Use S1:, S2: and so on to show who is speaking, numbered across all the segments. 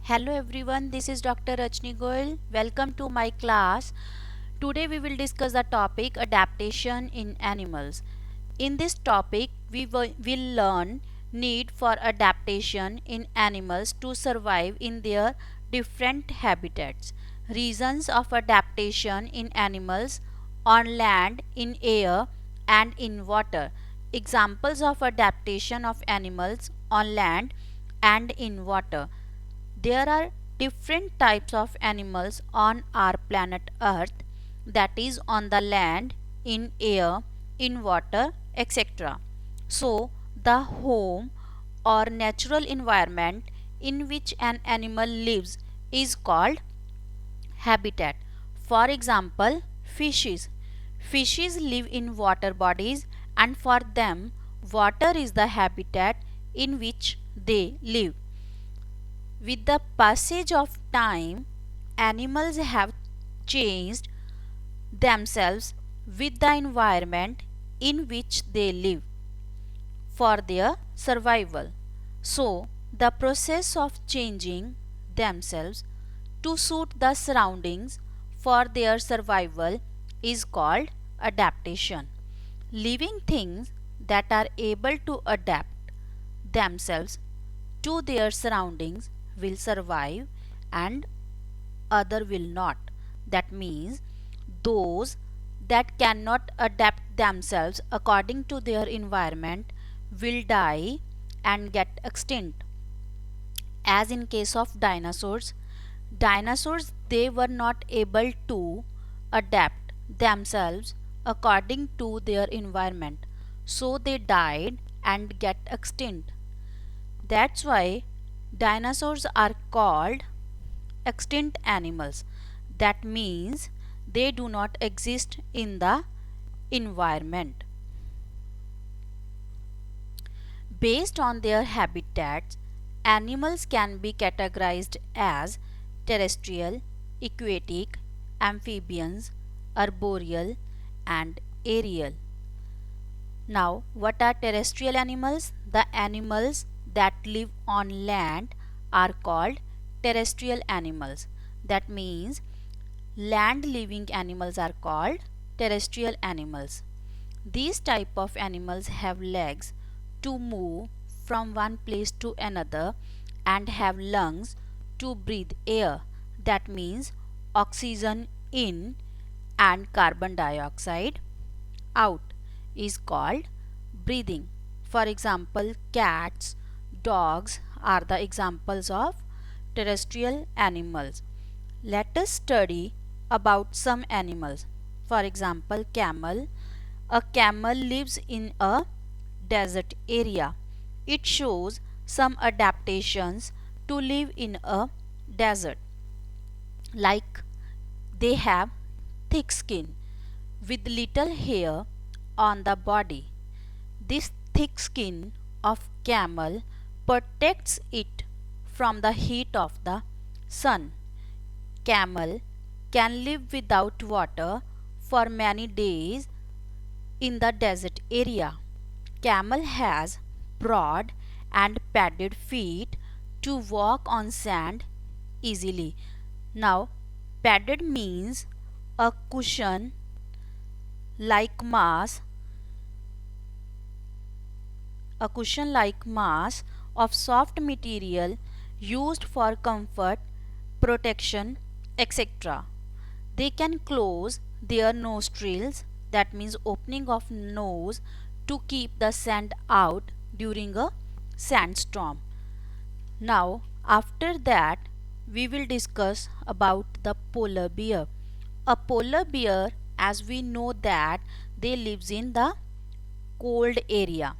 S1: Hello everyone, this is Dr. Rajni Goyal. Welcome to my class. Today we will discuss the topic adaptation in animals. In this topic, will learn need for adaptation in animals to survive in their different habitats, reasons of adaptation in animals on land, in air, and in water, examples of adaptation of animals on land and in water. There are different types of animals on our planet Earth, that is, on the land, in air, in water, etc. So, the home or natural environment in which an animal lives is called habitat. For example, fishes. Fishes live in water bodies, and for them, water is the habitat in which they live. With the passage of time, animals have changed themselves with the environment in which they live for their survival. So, the process of changing themselves to suit the surroundings for their survival is called adaptation. Living things that are able to adapt themselves to their surroundings will survive and other will not. That means those that cannot adapt themselves according to their environment will die and get extinct. As in case of dinosaurs they were not able to adapt themselves according to their environment, so they died and get extinct. That's why dinosaurs are called extinct animals. That means they do not exist in the environment. Based on their habitats, animals can be categorized as terrestrial, aquatic, amphibians, arboreal, and aerial. Now, what are terrestrial animals? The animals that live on land are called terrestrial animals. That means land living animals are called terrestrial animals. These type of animals have legs to move from one place to another and have lungs to breathe air. That means oxygen in and carbon dioxide out is called breathing. For example, cats, dogs are the examples of terrestrial animals. Let us study about some animals. For example, camel. A camel lives in a desert area. It shows some adaptations to live in a desert, like they have thick skin with little hair on the body. This thick skin of camel protects it from the heat of the sun. Camel can live without water for many days in the desert area. Camel has broad and padded feet to walk on sand easily. Now, padded means a cushion like mass, of soft material used for comfort, protection, etc. They can close their nostrils, that means opening of nose, to keep the sand out during a sandstorm. Now, after that, we will discuss about the polar bear. A polar bear, as we know that they lives in the cold area.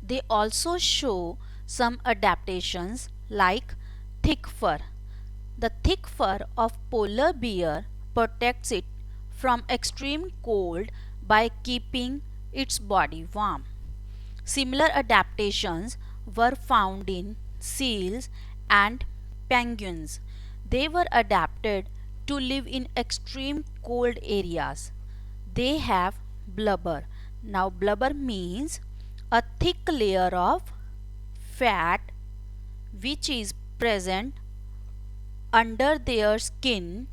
S1: They also show some adaptations like thick fur. The thick fur of polar bear protects it from extreme cold by keeping its body warm. Similar adaptations were found in seals and penguins. They were adapted to live in extreme cold areas. They have blubber. Now, blubber means a thick layer of fat which is present under their skin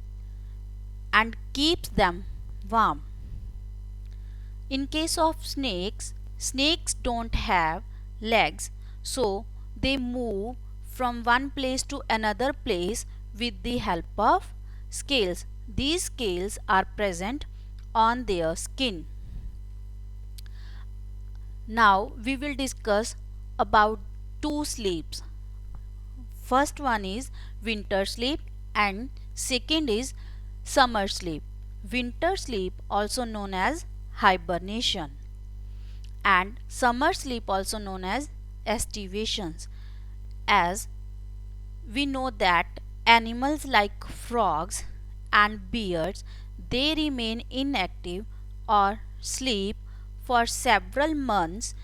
S1: and keeps them warm. In case of snakes, snakes don't have legs, so they move from one place to another place with the help of scales. These scales are present on their skin. Now we will discuss about two sleeps. First one is winter sleep and second is summer sleep. Winter sleep also known as hibernation and summer sleep also known as estivations. As we know that animals like frogs and birds, they remain inactive or sleep for several months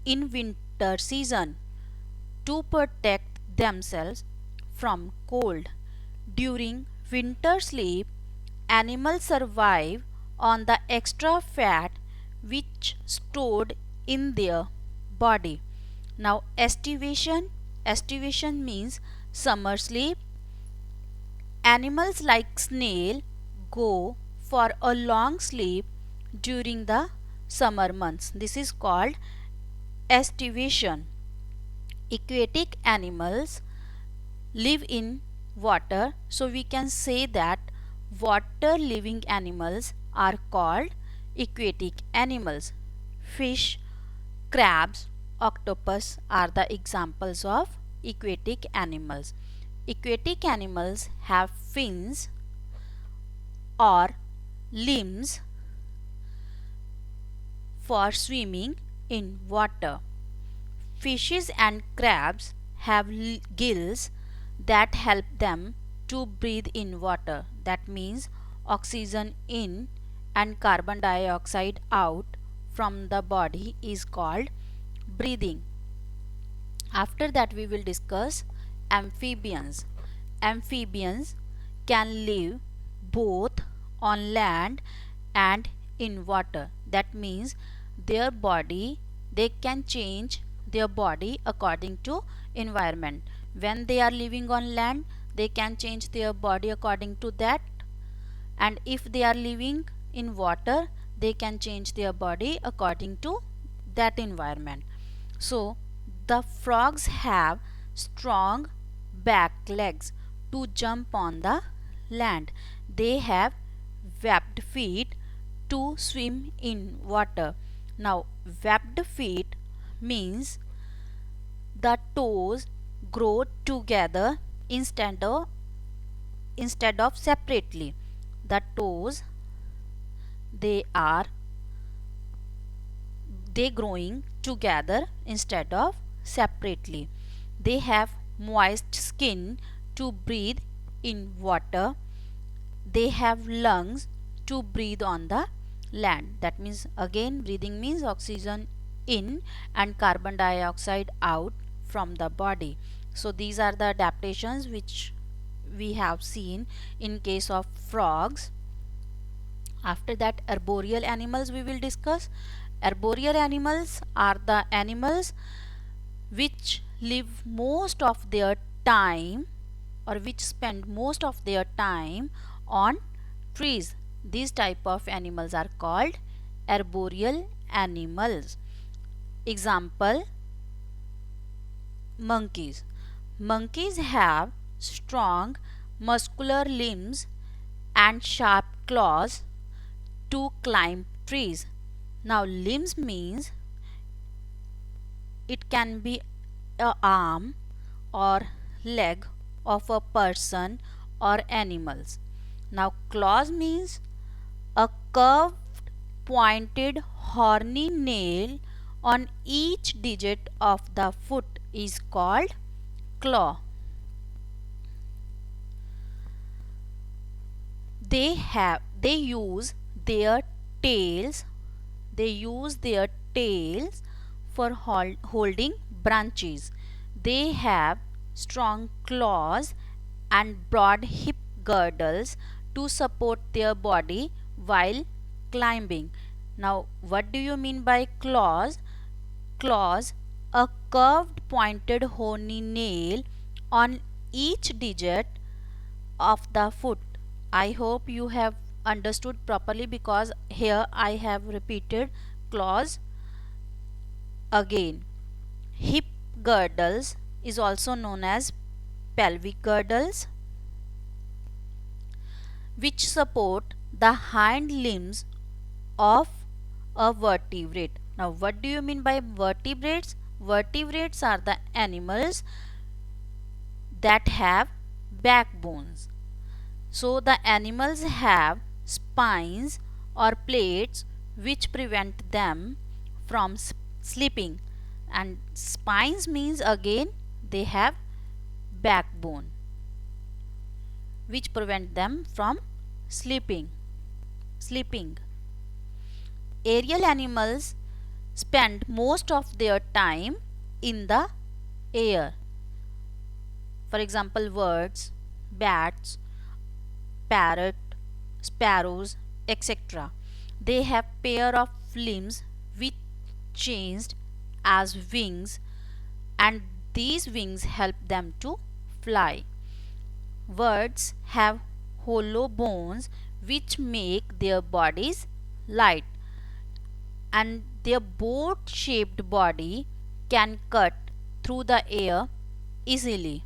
S1: in winter season to protect themselves from cold. During winter sleep, animals survive on the extra fat which stored in their body. Now estivation means summer sleep. Animals like snail go for a long sleep during the summer months. This is called estivation. Aquatic animals live in water, so we can say that water living animals are called aquatic animals. Fish, crabs, octopus are the examples of aquatic animals. Aquatic animals have fins or limbs for swimming in water. Fishes and crabs have gills that help them to breathe in water. That means oxygen in and carbon dioxide out from the body is called breathing. After that we will discuss amphibians. Amphibians can live both on land and in water. That means they can change their body according to environment. When they are living on land, they can change their body according to that, and if they are living in water, they can change their body according to that environment. So the frogs have strong back legs to jump on the land. They have webbed feet to swim in water. Now webbed feet means the toes grow together instead of separately. The toes they growing together instead of separately. They have moist skin to breathe in water. They have lungs to breathe on the land. That means again breathing means oxygen in and carbon dioxide out from the body. So these are the adaptations which we have seen in case of frogs. After that, arboreal animals we will discuss. Arboreal animals are the animals which live most of their time or which spend most of their time on trees. These type of animals are called arboreal animals. Example, monkeys. Monkeys have strong muscular limbs and sharp claws to climb trees. Now limbs means it can be a arm or leg of a person or animals. Now claws means a curved pointed horny nail on each digit of the foot is called claw. They use their tails for holding branches. They have strong claws and broad hip girdles to support their body while climbing. Now what do you mean by claws? Claws, a curved pointed horny nail on each digit of the foot. I hope you have understood properly, because here I have repeated clause again. Hip girdles is also known as pelvic girdles, which support the hind limbs of a vertebrate. Now, what do you mean by vertebrates? Vertebrates are the animals that have backbones. So, the animals have spines or plates which prevent them from sleeping. And spines means again they have backbone which prevent them from sleeping. Aerial animals spend most of their time in the air. For example, birds, bats, parrot, sparrows, etc. They have pair of limbs which changed as wings, and these wings help them to fly. Birds have hollow bones which make their bodies light, and their boat-shaped body can cut through the air easily.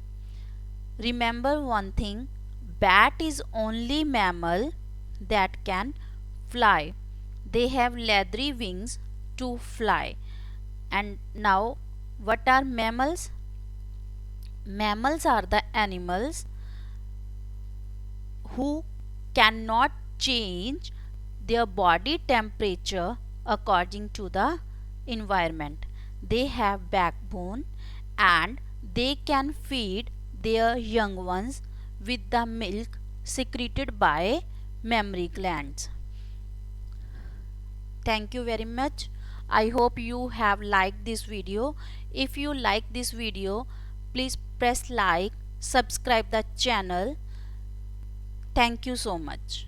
S1: Remember one thing, bat is only mammal that can fly. They have leathery wings to fly. And now, what are mammals? Mammals are the animals who cannot change their body temperature according to the environment. They have backbone and they can feed their young ones with the milk secreted by mammary glands. Thank you very much. I hope you have liked this video. If you like this video, please press like, subscribe the channel. Thank you so much.